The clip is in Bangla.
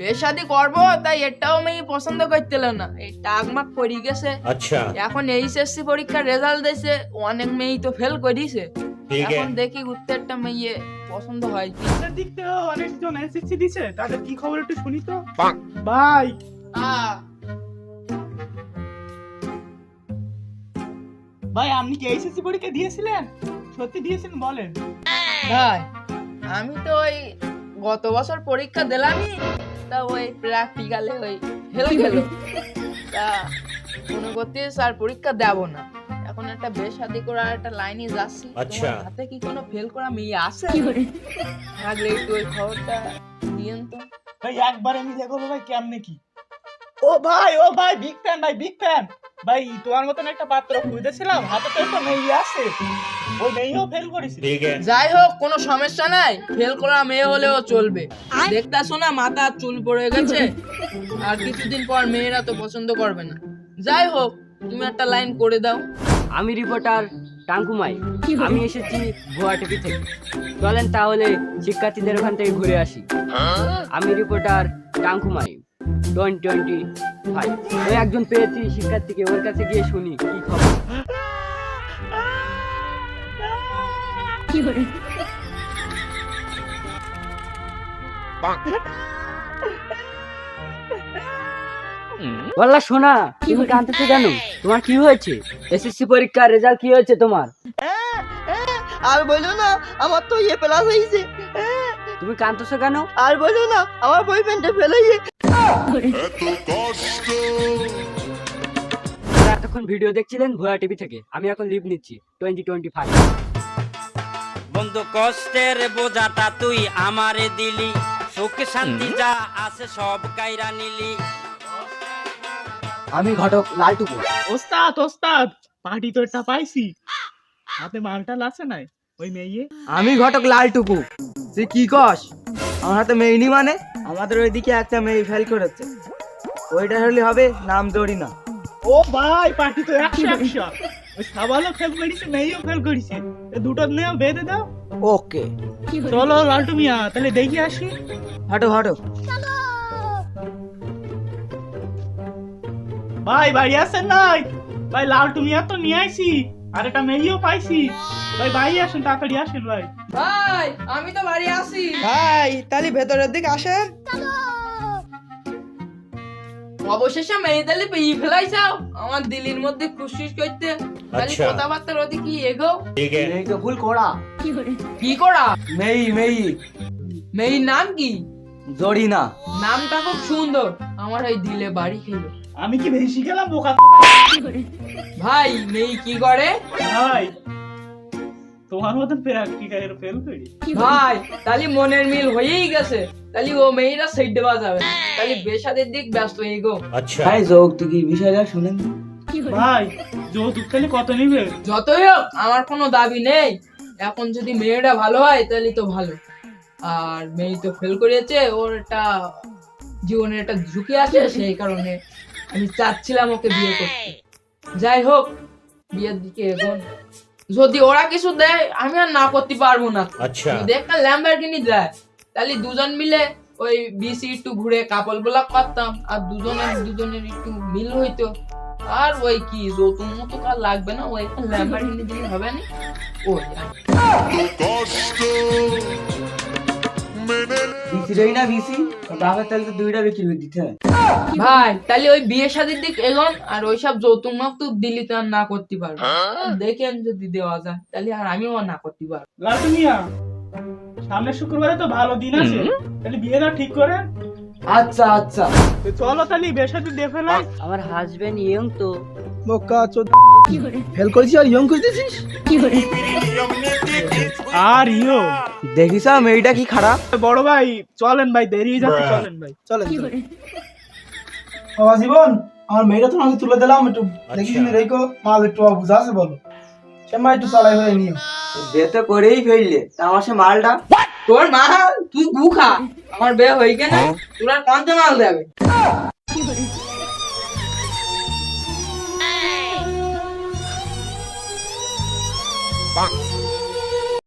বিয়ে শাদী করবো, তাই এটাও মেয়ে পছন্দ করতেল না, এই টাকমাক পড়ে গেছে। আচ্ছা, এখন এইচএসসি পরীক্ষার রেজাল্ট দিয়েছে, অনেক মেয়ে তো ফেল করেছে। ঠিক এখন আছে। দেখি উত্তরটা মেয়ে পছন্দ হয় কি। আপনার দিক থেকে অনেকজন এসএসসি দিছে, তাদের কি খবর একটু শুনি তো। ভাই আহ, ভাই আপনি কি এসএসসি পরীক্ষা দিয়েছিলেন? সত্যি দিয়েছেন বলেন। ভাই আমি তো ওই গত বছর পরীক্ষা দিলামই, তা ওই প্র্যাকটিক্যালে ওই ফেল গেল, তা মনে করতেছি আর পরীক্ষা দেব না। এখন একটা বেশ শাদী করার একটা লাইনে যাচ্ছি। আচ্ছা। তোমার হাতে কি কোনো ফেল করা মেয়ে আছে? থাকলে একটু ওই খবরটা দিয়েন তো। ভাই একবার আমি দেখো ভাই কেমনে কি। ও ভাই বিগ ফ্যান ভাই, বিগ ফ্যান ভাই। তোমার মতন একটা পাত্র খুঁজেছিলাম, হাতে তো একটা মেয়ে আছে, ওই মেয়েও ফেল করেছে। ঠিক আছে। যাই হোক, কোনো সমস্যা নাই, ফেল করা মেয়ে হলেও চলবে। দেখতাছো না মাথা চুল পড়ে গেছে, আর কিছুদিন পর মেয়েরা তো পছন্দ করবে না। যাই হোক, তুমি একটা লাইন করে দাও। আমি রিপোর্টার টাঙ্কুমাই, আমি এসেছি গুয়াহাটি থেকে। চলেন তাহলে শিক্ষার্থীদের ওখান থেকে ঘুরে আসি। আমি রিপোর্টার টাঙ্কুমাই 2025। ওই একজন পেয়েছি শিক্ষার্থীকে, ওর কাছে গিয়ে শুনি কি খবর। বললা শোনা, তুমি কাঁদতেছো কেন? তোমার কি হয়েছে? এসএসসি পরীক্ষার রেজাল্ট কি হয়েছে তোমার? আর বলো না, আমার তো ইয়ে প্লাস হয়েছে। তুমি কাঁদতেছো কেন? আর বলো না, আমার বয়ফ্রেন্ডে ফেলে গিয়ে। আপনারা এতক্ষণ ভিডিও দেখছিলেন ভুয়া টিভি থেকে। আমি এখন লিভ নিচ্ছি 2025। বন্ধু কষ্টের বোঝাটা তুই আমারে দিলি, সুখ শান্তি যা আছে সব কাইরা নিলি। আমি ঘটক লালটুকু। ওস্তাদ ওস্তাদ, পার্টি তো একটা পাইছি, হাতে মালটাল আছে নাই ওই মেয়ে। আমি ঘটক লালটুকু। তুই কি কস? আমার হাতে মেয়ে নি মানে? আমাদের ওইদিকে একটা মেয়ে ফেল করেছে, ওইটা হলে হবে, নাম দড়ি না। ও ভাই পার্টি তো 100 ওই সাবালও ফেল করেছে, মেয়েও ফেল করেছে, এ দুটো নিয়ে বেঁধে দাও। ওকে, চলো লালটু মিয়া তাহলে দেখি আসি। হাঁটো হাঁটো। ভাই বাড়ি আসেন নাই? ভাই লালটু মিয়া তো নিয়ে আইছি, আর একটা মেয়েও পাইছি। ভাই বাড়ি আসেন, তাড়াতাড়ি আসেন ভাই। ভাই আমি তো বাড়ি আসি। ভাই তাহলে ভেতরের দিকে আসেন। অবশেষে মেয়ে তাহলে পেয়ে ফেলাইছাও আমার দিল্লির মধ্যে খুশি করতে। খালি আচ্ছা। কথাবার্তার ওদিকে এগো। ঠিক আছে। মেয়ে তো ভুল করা। কি করা? মেয়ে মেয়ে মেয়ের নাম কি? জড়ি না। নামটা খুব সুন্দর, আমার এই দিলে বাড়ি খেলো। আমি কি বেশি গেলাম বোকা? ভাই মেয়ে কি করে? ভাই তোমার মতন প্র্যাকটিক্যালের ফেল করি। ভাই তাহলে মনের মিল হয়েই গেছে, তাহলে ও মেয়েরা সাইড দেওয়া যাবে, তাহলে বেশাদের দিক ব্যস্ত হয়ে গো। আচ্ছা, ভাই যৌতুকি বিষয়টা শুনেন। ভাই যৌতুক তাহলে কত নিবে? যতই হোক আমার কোনো দাবি নেই, এখন যদি মেয়েটা ভালো হয় তাহলে তো ভালো, আর মেয়ে তো ফেল করেছে, ওর একটা জীবনের একটা ঝুঁকি আছে, সেই কারণে আমি চাচ্ছিলাম ওকে বিয়ে করতে। যাই হোক, বিয়ের দিকে এখন যদি ওরা কিছু দেয় আমি আর না করতে পারবো না। আচ্ছা। যদি একটা ল্যাম্বরগিনি দেয় তাহলে দুজন মিলে ওই বিসি একটু ঘুরে কাপল ব্লক করতাম, আর দুজনের একটু মিল হইতো। আর ওই কি যৌতুক মতো আর লাগবে না, ওই একটা ল্যাম্বরগিনি দিলে হবে না। ওই আর বিসি রই না বিসি, বাবার তাহলে তো দুইটা বিক্রি করে দিতে হয়। ভাই তাহলে ওই বিয়ে শাদীর দিক এগোন, আর ওইসব যৌতুক মাতুক দিলি তো আর না করতে পারবো। দেখেন যদি দেওয়া যায় তাহলে আর আমিও আর না করতে পারবো। লালটু মিয়া সামনের শুক্রবারে তো ভালো দিন আছে, তাহলে বিয়েটা ঠিক করেন। আচ্ছা আচ্ছা। তো চলো তাহলে বেশাতে দিয়ে ফেলাই। আমার হাজবেন্ড ইয়ং তো। বোকা চোদ, ফেল করেছিস আর ইয়ং কইতেছিস? আর ইয়ো দেখিস মেয়েটা কি খারাপ। বড় ভাই চলেন ভাই, দেরি হয়ে যাচ্ছে, চলেন ভাই। চলেন বাবা জীবন, আমার মেয়েটা তো আমি তুলে দিলাম, একটু দেখি শুনে রেখো, মাল একটু বুঝা আছে বলো, সে মা একটু চালাই হয়ে নিও। বিয়ে তো করেই ফেললে, তা আমার সে মালটা। তোর মা, তুই গু খা, আমার বিয়ে হয়ে গেলে তোর আর কাঁদতে মাল দেবে। বাহ।